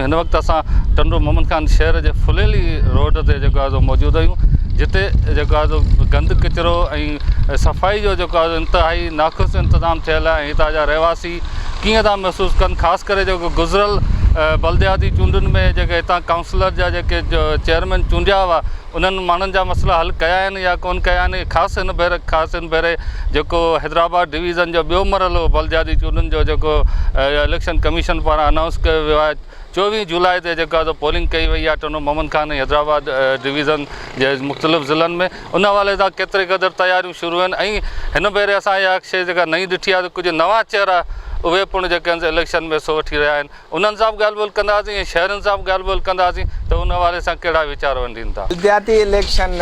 हिन वक़्तु असां टंडो मोहम्मद खान शहर जे फुलेली रोड ते जेको आहे मौजूदु आहियूं, जिते जेको आहे गंद किचिरो ऐं सफ़ाई जो जेको आहे इंतिहाई नाख़ुशि इंतज़ाम थियल आहे। हितां जा रहवासी कीअं था महसूसु कनि, ख़ासि करे जेको गुज़िरियल बलदियाती चूंडुनि में जेके हितां काउंसलर जा जेके चेयरमैन चूंडिया हुआ, उन्हनि माण्हुनि जा मसइला हल कया आहिनि या कोन कया आहिनि। ख़ासि हिन भेरे जेको हैदराबाद डिवीज़न जो ॿियो मरहलो बलदियाती चूंडुनि जो जेको इलेक्शन कमीशन पारां अनाउंस कयो वियो आहे, 24 जुलाई ते जेका पोलिंग कई वई आहे टंडो मोहम्मद खान ऐं हैदराबाद डिवीज़न जे मुख़्तलिफ़ ज़िलनि में, उन हवाले सां केतिरे क़दुरु तयारियूं शुरू आहिनि। ऐं हिन भेरे असां इहा शइ जेका नई ॾिठी आहे त कुझु नवां चेहरा उहे पिणु जेके इलेक्शन में सो वठी रहिया आहिनि, उन्हनि सां बि ॻाल्हि ॿोल कंदासीं ऐं शहरनि सां बि ॻाल्हि ॿोल कंदासीं त उन हवाले सां कहिड़ा वीचार वंडीनि था। बलदियाती इलेक्शन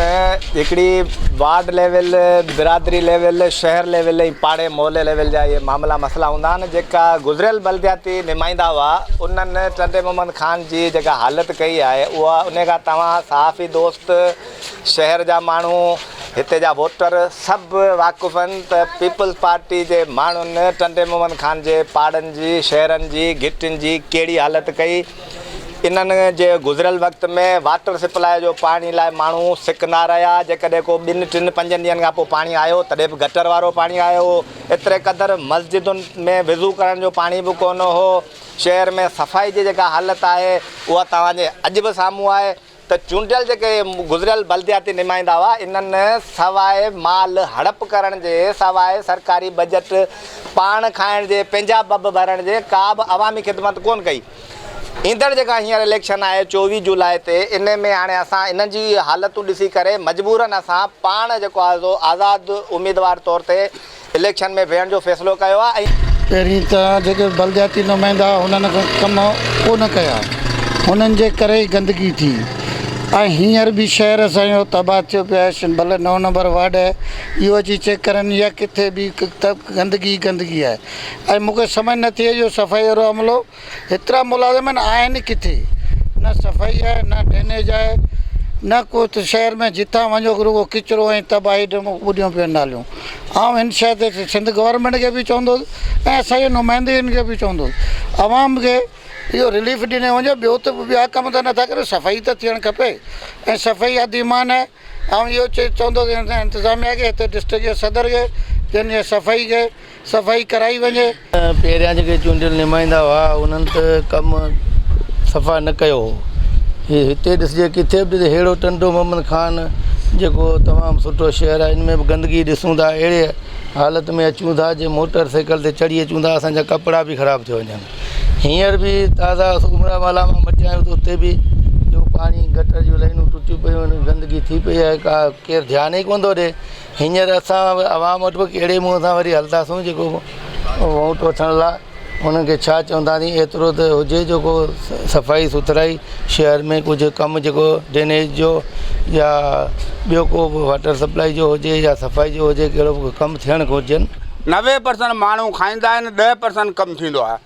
हिकिड़ी वार्ड लेवल, बिरादरी लेवल, शहर लेवल ऐं पाड़े मोहल्ले लेवल जा इहे मामला मसइला हूंदा आहिनि। जेका गुज़िरियल बलदियाती नुमाइंदा हुआ, उन्हनि टंडे मोहम्मद खान जी जेका हालत कई आहे, उहा उन खां तव्हां सहाफ़ी दोस्त, शहर जा माण्हू, हिते जा वोटर सभु वाक़ुफ़ आहिनि त पीपल्स पार्टी जे माण्हुनि टंडे मोहम्मद खान जे पाड़नि जी, शहरनि जी, घिटियुनि जी कहिड़ी हालत कई। इन्हनि जे गुज़िरियल वक़्त में वाटर सप्लाई जो पाणी लाइ माण्हू सिक न रहिया। जेकॾहिं को 2, 3, 5 ॾींहंनि खां पोइ पाणी आयो तॾहिं बि गटर वारो पाणी आयो। एतिरे क़दुरु मस्जिदुनि में वज़ू करण जो पाणी बि कोन हो। शहर में सफ़ाई जी जेका हालत आहे उहा तव्हांजे अॼु बि साम्हूं आहे त चूंडियल जेके गुज़िरियल बलदियाती नुमाइंदा हुआ, इन्हनि सवाइ माल हड़प करण जे, सवाइ सरकारी बजट पाण खाइण जे, पंहिंजा बब भरण जे का बि अवामी ख़िदमत कोन कई। ईंदड़ जेका हींअर इलेक्शन आहे 24 जुलाई ते, इन में हाणे असां इन्हनि जी हालतूं ॾिसी करे मजबूरन असां पाण जेको आहे सो आज़ादु उम्मीदवार तौर ते इलेक्शन में वेहण जो फ़ैसिलो कयो आहे। पहिरीं त जेके बलदियाती नुमाइंदा हुननि कम कोन कया, हुननि जे करे ई गंदगी थी। ऐं हींअर बि शहर असांजो तबाह थियो पियो आहे। भले 9 नंबर वार्ड आहे, इहो अची चेक करनि या किथे बि गंदगी आहे। ऐं मूंखे सम्झ नथी अचे जो सफ़ाई वारो अमलो हेतिरा मुलाज़िम आहिनि किथे, न सफ़ाई आहे, न ड्रेनेज आहे, न को त शहर में जितां वञो रुगो किचिरो ऐं तबाही ॿुॾियूं पियूं नालियूं। ऐं हिन शइ ते सिंध गवर्नमेंट खे बि चवंदुसि ऐं असांजे नुमाइंदनि खे बि चवंदुसि, अवाम खे इहो रिलीफ ॾिनो वञे। ॿियो त ॿिया कम त नथा करो, सफ़ाई त थियणु खपे ऐं सफ़ाई अधीमान आहे। ऐं इहो चवंदो इंतिज़ामिया खे, हिते डिस्ट्रिक्ट जे सदर खे, जंहिंजे सफ़ाई कराई वञे। पहिरियां जेके चूंडियल नुमाइंदा हुआ उन्हनि त कमु सफ़ा न कयो। हिते ॾिसजे किथे बि अहिड़ो टंडो मोहम्मद खान जेको तमामु सुठो शहर आहे, इन में बि गंदगी ॾिसूं था। अहिड़े हालत में अचूं था जे मोटर साइकिल ते चढ़ी अचूं था, असांजा कपिड़ा बि ख़राबु थी वञनि। हींअर बि ताज़ा उमरा माला मां मटिया आहियूं त उते बि जो पाणी गटर जूं लाइनूं टुटियूं पियूं आहिनि, गंदगी थी पई आहे, का केरु ध्यानु ई कोन थो ॾिए। हींअर असां आवाम वटि बि कहिड़े मुंहं सां वरी हलंदासीं जेको वोट वठण लाइ, उन्हनि खे छा चवंदासीं। एतिरो त हुजे जेको सफ़ाई सुथराई शहर में कुझु कमु जेको ड्रेनेज जो या ॿियो को वाटर सप्लाई जो हुजे या सफ़ाई जो हुजे, कहिड़ो बि कमु थियणु घुरिजनि। 90% माण्हू खाईंदा आहिनि, 10% कमु थींदो आहे।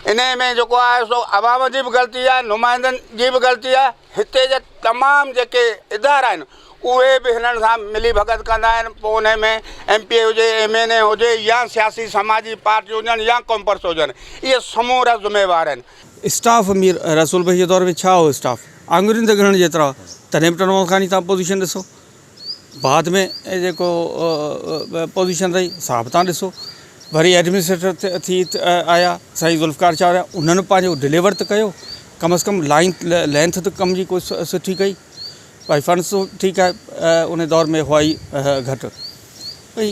इन में जेको आहे सो अवाम जी बि ग़लती आहे, नुमाइंदनि जी बि ग़लती आहे। हिते जा तमामु जेके इदारा आहिनि उहे बि हिननि सां मिली भगत कंदा आहिनि। पोइ उन में MP हुजे, MNA हुजे या सियासी समाजी पार्टी हुजनि या कॉम्पर्स हुजनि, इहे समूरा ज़िम्मेवार आहिनि। स्टाफ मीर रसूल भाई जे दौर में छा हो स्टाफ आंगुरियुनि ते गिणण जेतिरा, तॾहिं बि टंडो खानी तव्हां पोजीशन ॾिसो। बाद में जेको पोजीशन रही साहब तव्हां ॾिसो। वरी एडमिनिस्ट्रेटर थी आया साईं ज़ुल्फ़कार चावरिया, उन्हनि पंहिंजो डिलीवर त कयो, कम से कम लाइन लेंथ त कम जी कोई सुठी कई। भाई फंड्स ठीकु आहे, उन दौर में हुआ ई घटि। भई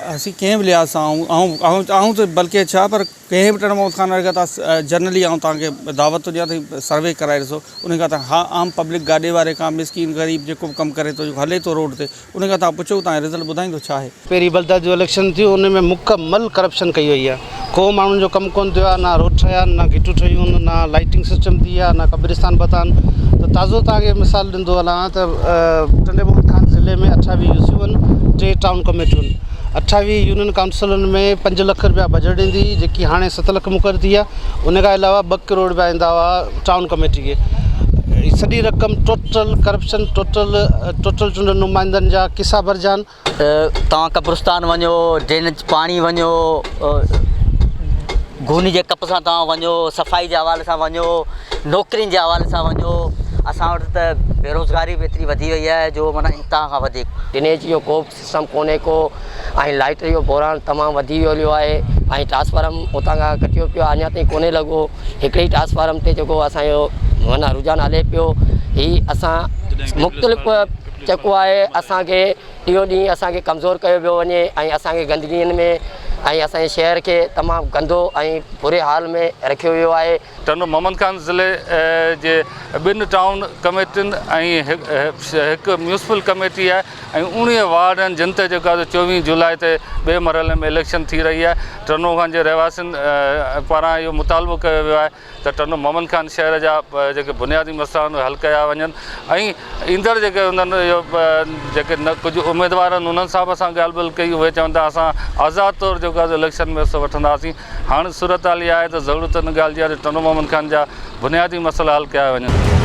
असीं कंहिं बि लिहाज़ सां आऊं त बल्कि छा, पर कंहिं बि टंडो मोहम्मद खान अगरि तव्हां जनरली तव्हांखे दावत ॾियां त सर्वे कराए ॾिसो, उन खां तव्हां हा आम पब्लिक गाॾे वारे खां मिसकीन ग़रीब जेको बि कमु करे थो, हले थो रोड ते, उन खां तव्हां पुछो, तव्हां रिज़ल्ट ॿुधाईंदो छा आहे। पहिरीं बलदियात जो इलेक्शन थियो, उन में मुकमल करप्शन कई वई आहे। को माण्हुनि जो कमु कोन थियो आहे, ना रोड ठहिया आहिनि, ना घिटूं ठहियूं आहिनि, ना लाइटिंग सिस्टम थी आहे, ना कब्रिस्तान पता आहिनि। त ताज़ो तव्हांखे मिसाल ॾींदो हलां त टंडे मोहम्मद खान ज़िले में 28 UCU आहिनि, 3 टाउन कमेटियूं आहिनि। 28 यूनियन काउंसिलनि में 5 लख रुपया बजट ईंदी, जेकी हाणे 7 लख मुक़ररु थी आहे। उन खां अलावा 2 करोड़ रुपया ईंदा हुआ टाउन कमेटी खे। सॼी रक़म टोटल करप्शन, टोटल चूंडियल नुमाइंदनि जा किसा भरिजा आहिनि। तव्हां कब्रिस्तान वञो, ड्रेनेज पाणी वञो, गूनी जे कप सां तव्हां वञो, सफ़ाई जे हवाले सां वञो, नौकिरियुनि जे हवाले सां वञो, असां वटि त बेरोज़गारी बि एतिरी वधी वई आहे जो माना इंतिहा खां वधीक। ड्रेनेज जो को सिस्टम कोन्हे को, ऐं लाइट जो बोरान तमामु वधी वियो आहे, ऐं ट्रांसफार्म उतां खां कटियो पियो आहे, अञा ताईं कोन्हे लॻो। हिकिड़ी ट्रांसफार्म ते जेको असांजो माना रुझान हले पियो, हीअ असां मुख़्तलिफ़ जेको आहे असांखे ॾींहों ॾींहुं असांखे कमज़ोर कयो पियो वञे, ऐं असांखे गंदगियुनि में ऐं असांजे शहर खे तमामु गंदो ऐं बुरे हाल में रखियो वियो आहे। टनू मोहम्मद खान ज़िले जे ॿिनि टाउन कमेटियुनि ऐं हिकु म्यूनिसिपल कमेटी आहे ऐं 19 वार्ड आहिनि जिन ते जेको आहे 24 जुलाई ते ॿिए मरहले में इलेक्शन थी रही आहे। टनू खान जे रहवासियुनि पारां इहो मुतालबो कयो वियो आहे त टनू मोहम्मद खान शहर जा जेके बुनियादी मसइला आहिनि हल कया वञनि ऐं ईंदड़ जेके हूंदनि इहो जेके कुझु उमेदवार आहिनि उन्हनि सां बि असां ॻाल्हि ॿोल कई। उहे चवनि था असां आज़ादु तौरु जेको आहे इलेक्शन में हिसो वठंदासीं। हाणे सूरत हाल इहा आहे त ज़रूरत इन ॻाल्हि जी आहे त टनू मोहम्मद खान जा बुनियादी मसइला हल कया वञनि।